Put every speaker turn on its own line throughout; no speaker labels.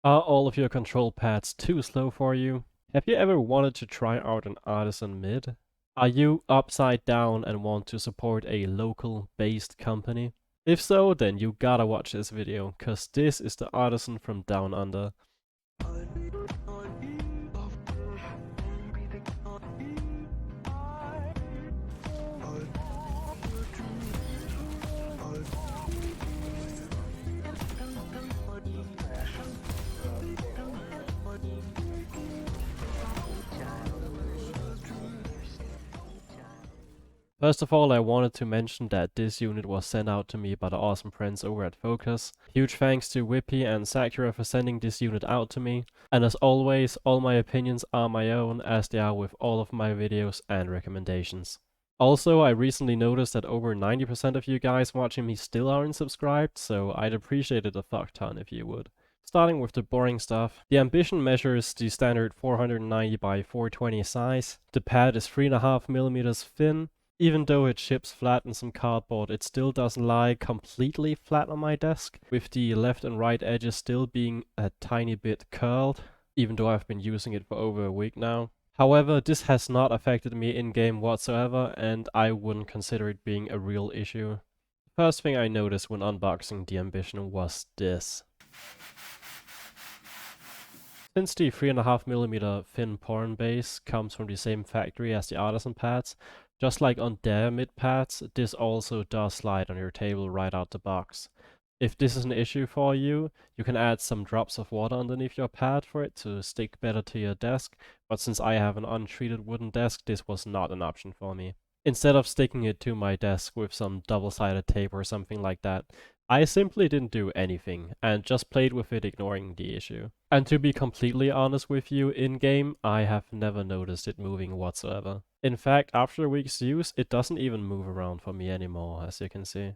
Are all of your control pads too slow for you? Have you ever wanted to try out an artisan mid? Are you upside down and want to support a local based company? If so, then you gotta watch this video, cause this is the artisan from down under. First of all, I wanted to mention that this unit was sent out to me by the awesome friends over at Focus. Huge thanks to Whippy and Sakura for sending this unit out to me. And as always, all my opinions are my own, as they are with all of my videos and recommendations. Also, I recently noticed that over 90% of you guys watching me still aren't subscribed, so I'd appreciate it a fuck ton if you would. Starting with the boring stuff, the ambition measures the standard 490 by 420 size. The pad is 3.5mm thin. Even though it ships flat in some cardboard, it still doesn't lie completely flat on my desk, with the left and right edges still being a tiny bit curled, even though I've been using it for over a week now. However, this has not affected me in-game whatsoever, and I wouldn't consider it being a real issue. The first thing I noticed when unboxing the Ambition was this. Since the 3.5mm thin porn base comes from the same factory as the Artisan pads, just like on their mid pads, this also does slide on your table right out the box. If this is an issue for you, you can add some drops of water underneath your pad for it to stick better to your desk, but since I have an untreated wooden desk, this was not an option for me. Instead of sticking it to my desk with some double-sided tape or something like that, I simply didn't do anything and just played with it, ignoring the issue. And to be completely honest with you, in-game, I have never noticed it moving whatsoever. In fact, after a week's use, it doesn't even move around for me anymore, as you can see.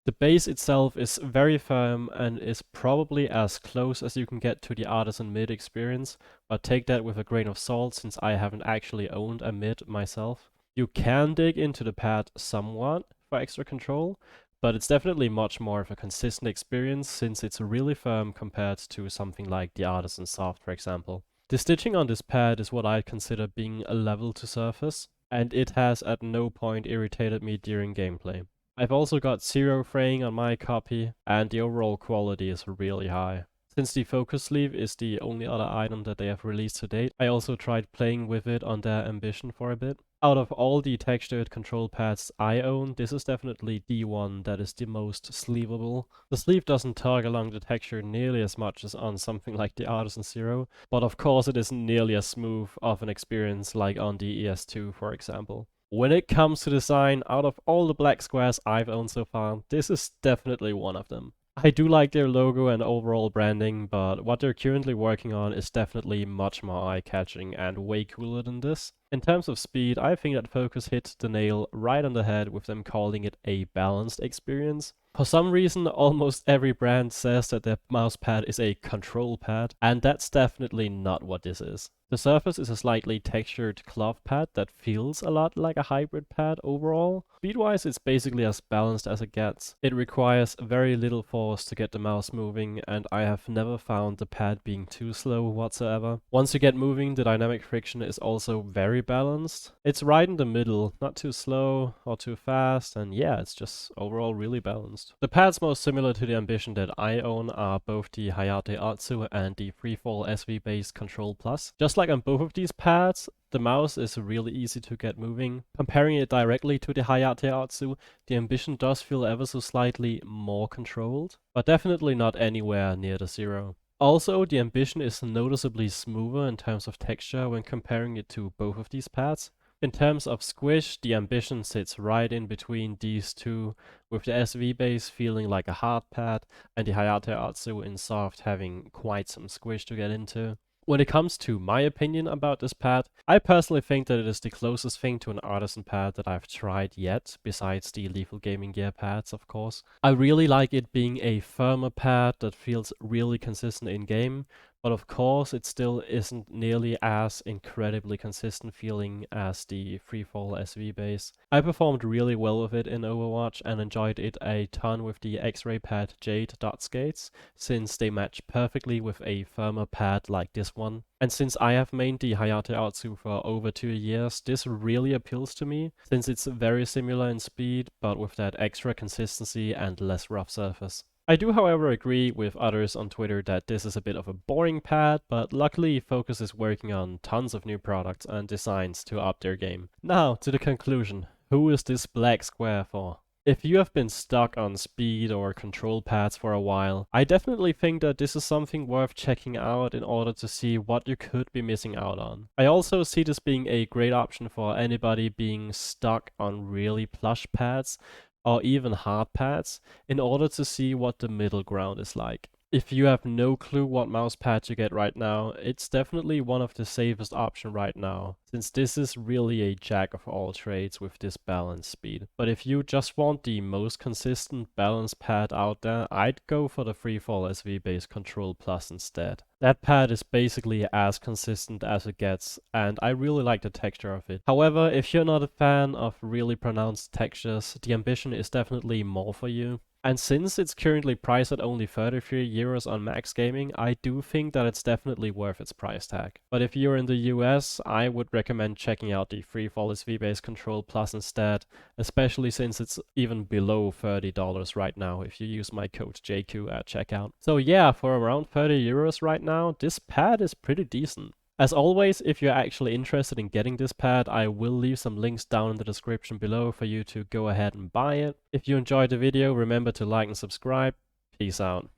The base itself is very firm and is probably as close as you can get to the Artisan mid experience, but take that with a grain of salt since I haven't actually owned a mid myself. You can dig into the pad somewhat for extra control, but it's definitely much more of a consistent experience since it's really firm compared to something like the Artisan Soft, for example. The stitching on this pad is what I'd consider being a level to surface, and it has at no point irritated me during gameplay. I've also got zero fraying on my copy, and the overall quality is really high. Since the focus sleeve is the only other item that they have released to date, I also tried playing with it on their Ambition for a bit. Out of all the textured control pads I own, this is definitely the one that is the most sleeveable. The sleeve doesn't tug along the texture nearly as much as on something like the Artisan Zero, but of course it isn't nearly as smooth of an experience like on the ES2 for example. When it comes to design, out of all the black squares I've owned so far, this is definitely one of them. I do like their logo and overall branding, but what they're currently working on is definitely much more eye-catching and way cooler than this. In terms of speed, I think that Focus hit the nail right on the head with them calling it a balanced experience. For some reason, almost every brand says that their mousepad is a control pad, and that's definitely not what this is. The surface is a slightly textured cloth pad that feels a lot like a hybrid pad overall. Speed-wise, it's basically as balanced as it gets. It requires very little force to get the mouse moving, and I have never found the pad being too slow whatsoever. Once you get moving, the dynamic friction is also very balanced. It's right in the middle, not too slow or too fast, and yeah, it's just overall really balanced. The pads most similar to the Ambition that I own are both the Hayate Atsu and the Freefall SV based Control Plus. Just like on both of these pads, the mouse is really easy to get moving. Comparing it directly to the Hayate Atsu, the Ambition does feel ever so slightly more controlled, but definitely not anywhere near the Zero. Also, the Ambition is noticeably smoother in terms of texture when comparing it to both of these pads. In terms of squish, the Ambition sits right in between these two, with the SV base feeling like a hard pad and the Hayate Atsu in soft having quite some squish to get into. When it comes to my opinion about this pad, I personally think that it is the closest thing to an Artisan pad that I've tried yet, besides the Lethal Gaming Gear pads, of course. I really like it being a firmer pad that feels really consistent in game, But of course, it still isn't nearly as incredibly consistent feeling as the Freefall SV base. I performed really well with it in Overwatch and enjoyed it a ton with the X-ray pad Jade dot skates, since they match perfectly with a firmer pad like this one. And since I have mained the Hayate Atsu for over 2 years, this really appeals to me, since it's very similar in speed, but with that extra consistency and less rough surface. I do, however, agree with others on Twitter that this is a bit of a boring pad, but luckily Focus is working on tons of new products and designs to up their game. Now, to the conclusion. Who is this black square for? If you have been stuck on speed or control pads for a while, I definitely think that this is something worth checking out in order to see what you could be missing out on. I also see this being a great option for anybody being stuck on really plush pads or even hard pads in order to see what the middle ground is like. If you have no clue what mouse pad to get right now, it's definitely one of the safest options right now, since this is really a jack of all trades with this balance speed. But if you just want the most consistent balance pad out there, I'd go for the Freefall SV base Control Plus instead. That pad is basically as consistent as it gets, and I really like the texture of it. However, if you're not a fan of really pronounced textures, the Ambition is definitely more for you. And since it's currently priced at only 33 euros on Max Gaming, I do think that it's definitely worth its price tag. But if you're in the US, I would recommend checking out the Freefall SV base Control Plus instead, especially since it's even below $30 right now if you use my code JQ at checkout. So yeah, for around 30 euros right now, this pad is pretty decent. As always, if you're actually interested in getting this pad, I will leave some links down in the description below for you to go ahead and buy it. If you enjoyed the video, remember to like and subscribe. Peace out.